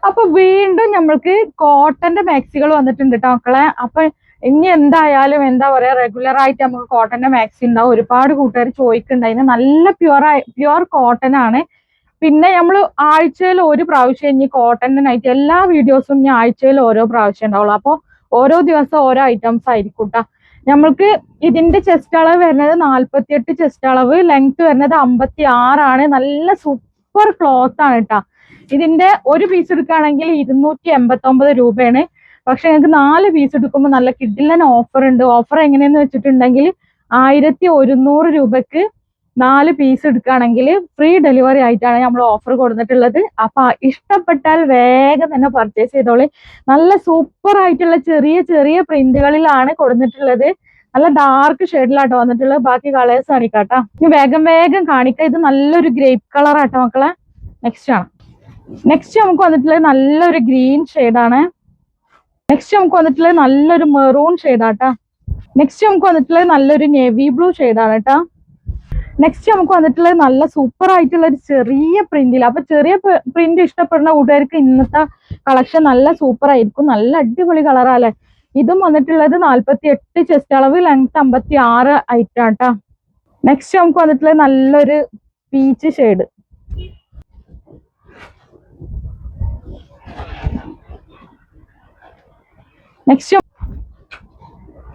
അപ്പൊ വീണ്ടും നമ്മൾക്ക് കോട്ടന്റെ മാക്സികൾ വന്നിട്ടുണ്ട് കേട്ടോ മക്കളെ. അപ്പൊ ഇനി എന്തായാലും എന്താ പറയാ റെഗുലർ ആയിട്ട് നമുക്ക് കോട്ടന്റെ മാക്സി ഉണ്ടാവും. ഒരുപാട് കൂട്ടുകാർ ചോദിക്കുന്നുണ്ടായിരുന്നു. നല്ല പ്യുവർ കോട്ടൺ ആണ്. പിന്നെ നമ്മൾ ആഴ്ചയിൽ ഒരു പ്രാവശ്യം ഇനി കോട്ടന്റെ നൈറ്റ് എല്ലാ വീഡിയോസും ഇനി ആഴ്ചയിൽ ഓരോ പ്രാവശ്യം ഉണ്ടാവുള്ളൂ. അപ്പോൾ ഓരോ ദിവസം ഓരോ ഐറ്റംസ് ആയിരിക്കും കേട്ടോ. നമ്മൾക്ക് ഇതിന്റെ ചെസ്റ്റ് അളവ് വരുന്നത് 48 ചെസ്റ്റ് അളവ്, ലെങ്ത് വരുന്നത് 56 നല്ല സൂപ്പർ ക്ലോത്ത് ആണ് കേട്ടോ. ഇതിന്റെ ഒരു പീസ് എടുക്കുകയാണെങ്കിൽ 289 രൂപയാണ്. പക്ഷെ ഞങ്ങൾക്ക് 4 പീസ് എടുക്കുമ്പോൾ നല്ല കിഡിലൻ ഓഫർ ഉണ്ട്. ഓഫർ എങ്ങനെയെന്ന് വെച്ചിട്ടുണ്ടെങ്കിൽ 1100 രൂപക്ക് 4 പീസ് എടുക്കുകയാണെങ്കിൽ ഫ്രീ ഡെലിവറി ആയിട്ടാണ് നമ്മൾ ഓഫർ കൊടുത്തിട്ടുള്ളത്. അപ്പൊ ഇഷ്ടപ്പെട്ടാൽ വേഗം തന്നെ പർച്ചേസ് ചെയ്തോളി. നല്ല സൂപ്പർ ആയിട്ടുള്ള ചെറിയ ചെറിയ പ്രിന്റുകളിലാണ് കൊടുത്തിട്ടുള്ളത്. നല്ല ഡാർക്ക് ഷെയ്ഡിലാട്ടോ വന്നിട്ടുള്ളത്. ബാക്കി കളേഴ്സ് കാണിക്കാട്ടോ. ഇനി വേഗം വേഗം കാണിക്കാം. ഇത് നല്ലൊരു ഗ്രേപ്പ് കളർ ആട്ടോ മക്കളെ. നെക്സ്റ്റ് ആണ്. നെക്സ്റ്റ് നമുക്ക് വന്നിട്ടുള്ളത് നല്ലൊരു ഗ്രീൻ ഷെയ്ഡാണ്. നെക്സ്റ്റ് നമുക്ക് വന്നിട്ടുള്ളത് നല്ലൊരു മെറൂൺ ഷെയ്ഡാട്ടാ. നെക്സ്റ്റ് നമുക്ക് വന്നിട്ടുള്ളത് നല്ലൊരു നേവി ബ്ലൂ ഷെയ്ഡാണ് കേട്ടോ. നെക്സ്റ്റ് നമുക്ക് വന്നിട്ടുള്ളത് നല്ല സൂപ്പർ ആയിട്ടുള്ള ഒരു ചെറിയ പ്രിന്റിൽ. അപ്പൊ ചെറിയ പ്രിന്റ് ഇഷ്ടപ്പെടുന്ന കൂട്ടുകാർക്ക് ഇന്നത്തെ കളക്ഷൻ നല്ല സൂപ്പർ ആയിരിക്കും. നല്ല അടിപൊളി കളറാല്ലേ. ഇതും വന്നിട്ടുള്ളത് 48 ചെസ്റ്റ് അളവ്, ലെങ്ത് 56 ആയിട്ടാട്ടാ. നെക്സ്റ്റ് നമുക്ക് വന്നിട്ടുള്ളത് നല്ലൊരു പീച്ച് ഷെയ്ഡ്. നെക്സ്റ്റ്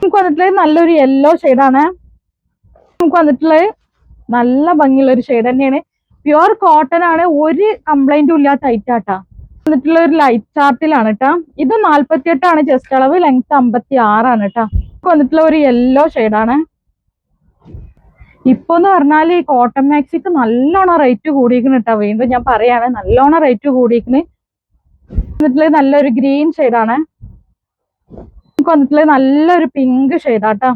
നമുക്ക് വന്നിട്ടുള്ളത് നല്ലൊരു യെല്ലോ ഷെയ്ഡാണ്. നമുക്ക് വന്നിട്ടുള്ളത് നല്ല ഭംഗിയുള്ള ഒരു ഷെയ്ഡ് തന്നെയാണ്. പ്യുവർ കോട്ടൺ ആണ്. ഒരു കംപ്ലൈന്റും ഇല്ലാത്ത ഐറ്റാട്ടാ. വന്നിട്ടുള്ള ഒരു ലൈറ്റ് ചാർട്ടിലാണ് കേട്ടോ. ഇത് 48 ചെസ്റ്റ് അളവ്, ലെങ്ത് 56 കേട്ടോ. വന്നിട്ടുള്ള ഒരു യെല്ലോ ഷെയ്ഡാണ്. ഇപ്പൊ എന്ന് പറഞ്ഞാൽ ഈ കോട്ടൺ മാക്സിക്ക് നല്ലോണം റേറ്റ് കൂടിയിരിക്കുന്നു കേട്ടോ. വീണ്ടും ഞാൻ പറയാണ്, നല്ലോണം റേറ്റ് കൂടിയിരിക്കുന്നു. വന്നിട്ടുള്ളത് നല്ലൊരു ഗ്രീൻ ഷെയ്ഡാണ്. വന്നിട്ടുള്ളത് നല്ലൊരു പിങ്ക് ഷെയ്ഡാട്ടാ.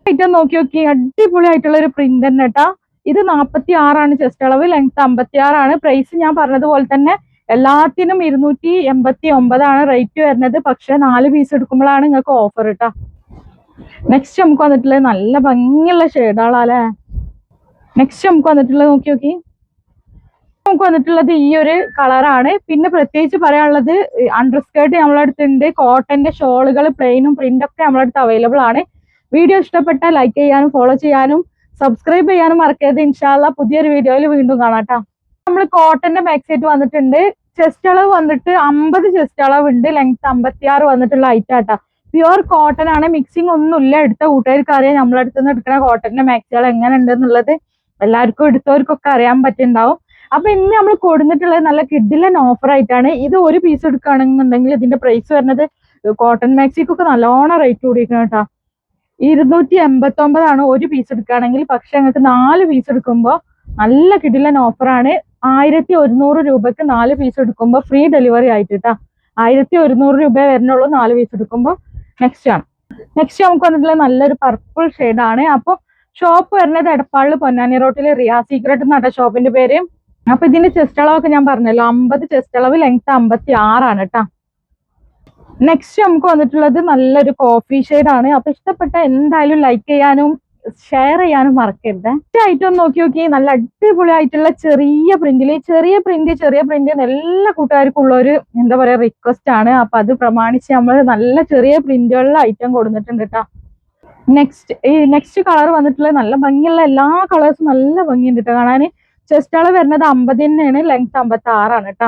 ഐറ്റം നോക്കി നോക്കി അടിപൊളി ആയിട്ടുള്ള ഒരു പ്രിന്റ് തന്നെ കേട്ടാ. ഇത് 46 ചെസ്റ്റ് അളവ്, ലെങ്ത് 56. പ്രൈസ് ഞാൻ പറഞ്ഞതുപോലെ തന്നെ എല്ലാത്തിനും 289 റേറ്റ് വരുന്നത്. പക്ഷെ 4 പീസ് എടുക്കുമ്പോഴാണ് നിങ്ങൾക്ക് ഓഫർ കേട്ടാ. നെക്സ്റ്റ് നമുക്ക് വന്നിട്ടുള്ളത് നല്ല ഭംഗിയുള്ള ഷെയ്ഡാളല്ലേ. നെക്സ്റ്റ് നമുക്ക് വന്നിട്ടുള്ളത് നോക്കി നോക്കി. നമുക്ക് വന്നിട്ടുള്ളത് ഈ ഒരു കളറാണ്. പിന്നെ പ്രത്യേകിച്ച് പറയാനുള്ളത് അണ്ടർ സ്കേർട്ട് നമ്മളെ അടുത്തുണ്ട്. കോട്ടന്റെ ഷോളുകൾ പ്ലെയിനും പ്രിന്റൊക്കെ നമ്മളെ അടുത്ത് അവൈലബിൾ ആണ്. വീഡിയോ ഇഷ്ടപ്പെട്ടാൽ ലൈക്ക് ചെയ്യാനും ഫോളോ ചെയ്യാനും സബ്സ്ക്രൈബ് ചെയ്യാനും മറക്കരുത്. ഇൻഷാല്ല പുതിയൊരു വീഡിയോയിൽ വീണ്ടും കാണാട്ടോ. നമ്മൾ കോട്ടന്റെ ബാക്ക് സൈഡ് വന്നിട്ടുണ്ട്. ചെസ്റ്റ് അളവ് വന്നിട്ട് 50 ചെസ്റ്റ് അളവ് ഉണ്ട്, ലെങ്ത് 56 വന്നിട്ടുള്ള ഐറ്റാട്ടാ. പ്യുവർ കോട്ടൺ ആണ്. മിക്സിംഗ് ഒന്നുമില്ല. എടുത്ത കൂട്ടുകാർക്ക് അറിയാം നമ്മളടുത്ത് നിന്ന് എടുക്കുന്ന കോട്ടന്റെ മാക്സികൾ എങ്ങനെ ഉണ്ടെന്നുള്ളത്. എല്ലാവർക്കും എടുത്തവർക്കൊക്കെ അറിയാൻ പറ്റുന്നുണ്ടാവും. അപ്പൊ ഇന്ന് നമ്മൾ കൊടുത്തിട്ടുള്ളത് നല്ല കിഡിലൻ ഓഫർ ആയിട്ടാണ്. ഇത് ഒരു പീസ് എടുക്കുകയാണെന്നുണ്ടെങ്കിൽ ഇതിന്റെ പ്രൈസ് വരുന്നത് കോട്ടൺ മാക്സിക്കൊക്കെ നല്ലോണം റേറ്റ് കൂടിയിരിക്കണം കേട്ടോ. 289 ഒരു പീസ് എടുക്കുകയാണെങ്കിൽ. പക്ഷെ ഞങ്ങൾക്ക് 4 പീസ് എടുക്കുമ്പോൾ നല്ല കിടിലൻ ഓഫറാണ്. 1100 രൂപക്ക് 4 പീസ് എടുക്കുമ്പോൾ ഫ്രീ ഡെലിവറി ആയിട്ട് കേട്ടോ. 1100 രൂപ വരുന്നുള്ളൂ 4 പീസ് എടുക്കുമ്പോൾ. നെക്സ്റ്റ് ആണ്. നെക്സ്റ്റ് നമുക്ക് വന്നിട്ടുള്ള നല്ലൊരു പർപ്പിൾ ഷെയ്ഡാണ്. അപ്പോൾ ഷോപ്പ് വരുന്നത് എടപ്പാളിൽ പൊന്നാനി റോട്ടിൽ റിയാ സീക്രട്ട് എന്നാണ് ഷോപ്പിന്റെ പേര്. അപ്പൊ ഇതിന്റെ ചെസ്റ്റ് അളവൊക്കെ ഞാൻ പറഞ്ഞല്ലോ, 50 ചെസ്റ്റ് അളവ്, ലെങ്ത് 56 കേട്ടോ. നെക്സ്റ്റ് നമുക്ക് വന്നിട്ടുള്ളത് നല്ലൊരു കോഫി ഷെയ്ഡാണ്. അപ്പൊ ഇഷ്ടപ്പെട്ട എന്തായാലും ലൈക്ക് ചെയ്യാനും ഷെയർ ചെയ്യാനും മറക്കരുത്. ഐറ്റം നോക്കി നോക്കി നല്ല അടിപൊളി ആയിട്ടുള്ള ചെറിയ പ്രിന്റ് എല്ലാ കൂട്ടുകാർക്കും ഉള്ള ഒരു എന്താ പറയാ റിക്വസ്റ്റ് ആണ്. അപ്പൊ അത് പ്രമാണിച്ച് നമ്മൾ നല്ല ചെറിയ പ്രിന്റുകളിലെ ഐറ്റം കൊടുത്തിട്ടുണ്ട് കേട്ടോ. നെക്സ്റ്റ് കളർ വന്നിട്ടുള്ളത് നല്ല ഭംഗിയുള്ള എല്ലാ കളേഴ്സും നല്ല ഭംഗിയുണ്ട് കേട്ടോ കാണാൻ. ചെസ്റ്റ് അളവ് വരുന്നത് 50 തന്നെയാണ്, ലെങ്ത് 56 കേട്ടോ.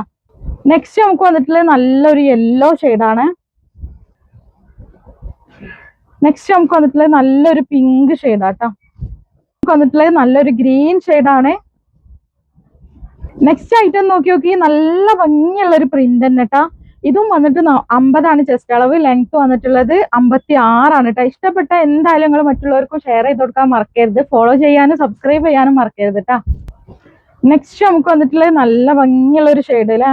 നെക്സ്റ്റ് നമുക്ക് വന്നിട്ടുള്ളത് നല്ലൊരു യെല്ലോ ഷെയ്ഡാണ്. നെക്സ്റ്റ് നമുക്ക് വന്നിട്ടുള്ളത് നല്ലൊരു പിങ്ക് ഷെയ്ഡാട്ടോ. നമുക്ക് വന്നിട്ടുള്ളത് നല്ലൊരു ഗ്രീൻ ഷെയ്ഡാണ്. നെക്സ്റ്റ് ഐറ്റം നോക്കി നോക്കി നല്ല ഭംഗിയുള്ള ഒരു പ്രിന്റ് തന്നെ കേട്ടോ. ഇതും വന്നിട്ട് 50 ചെസ്റ്റ് അളവ്, ലെങ്ത് വന്നിട്ടുള്ളത് 56 കേട്ടോ. ഇഷ്ടപ്പെട്ട എന്തായാലും നിങ്ങൾ മറ്റുള്ളവർക്കും ഷെയർ ചെയ്ത് കൊടുക്കാൻ മറക്കരുത്. ഫോളോ ചെയ്യാനും സബ്സ്ക്രൈബ് ചെയ്യാനും മറക്കരുത് കേട്ടോ. നെക്സ്റ്റ് നമുക്ക് വന്നിട്ടുള്ളത് നല്ല ഭംഗിയുള്ള ഒരു ഷെയ്ഡ് അല്ലേ.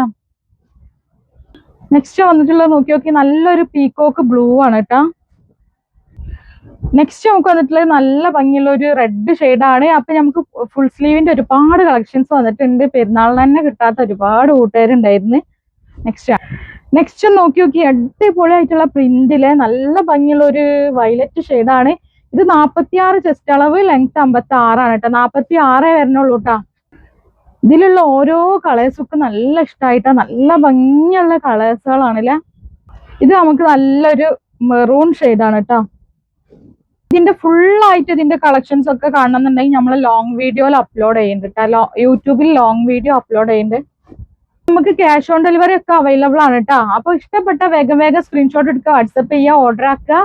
നെക്സ്റ്റ് വന്നിട്ടുള്ളത് നോക്കി നോക്കി നല്ലൊരു പീകോക്ക് ബ്ലൂ ആണ് കേട്ടോ. നെക്സ്റ്റ് നമുക്ക് വന്നിട്ടുള്ളത് നല്ല ഭംഗിയുള്ള ഒരു റെഡ് ഷെയ്ഡാണ്. അപ്പൊ നമുക്ക് ഫുൾ സ്ലീവിന്റെ ഒരുപാട് കളക്ഷൻസ് വന്നിട്ടുണ്ട്. പെരുന്നാളിന് തന്നെ കിട്ടാത്ത ഒരുപാട് കൂട്ടുകാരുണ്ടായിരുന്നു. നെക്സ്റ്റ് നോക്കി നോക്കി അടിപൊളി ആയിട്ടുള്ള പ്രിന്റില് നല്ല ഭംഗിയുള്ള ഒരു വയലറ്റ് ഷെയ്ഡാണ്. ഇത് 46 ചെസ്റ്റ് അളവ്, ലെങ്ത് 56 കേട്ടോ. 46 വരണുള്ളൂ കേട്ടോ. ഇതിലുള്ള ഓരോ കളേഴ്സൊക്കെ നല്ല ഇഷ്ടമായിട്ടാ, നല്ല ഭംഗിയുള്ള കളേഴ്സുകളാണല്ലേ. ഇത് നമുക്ക് നല്ലൊരു മെറൂൺ ഷെയ്ഡാണ് കേട്ടോ. ഇതിന്റെ ഫുള്ളായിട്ട് ഇതിന്റെ കളക്ഷൻസ് ഒക്കെ കാണണമെന്നുണ്ടെങ്കിൽ നമ്മൾ ലോങ് വീഡിയോയിൽ അപ്ലോഡ് ചെയ്യുന്നുണ്ട് കേട്ടോ. യൂട്യൂബിൽ ലോങ് വീഡിയോ അപ്ലോഡ് ചെയ്യുന്നുണ്ട്. നമുക്ക് ക്യാഷ് ഓൺ ഡെലിവറി ഒക്കെ അവൈലബിൾ ആണ് കേട്ടോ. അപ്പൊ ഇഷ്ടപ്പെട്ട വേഗം വേഗം സ്ക്രീൻഷോട്ട് എടുക്കുക, വാട്സപ്പ് ചെയ്യുക, ഓർഡർ ആക്കുക.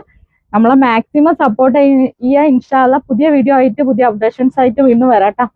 നമ്മളെ മാക്സിമം സപ്പോർട്ട് ചെയ്യുക. ഇൻഷാല്ല പുതിയ വീഡിയോ ആയിട്ട് പുതിയ അപ്ഡേഷൻസ് ആയിട്ട് വീണ്ടും വരാം കേട്ടോ.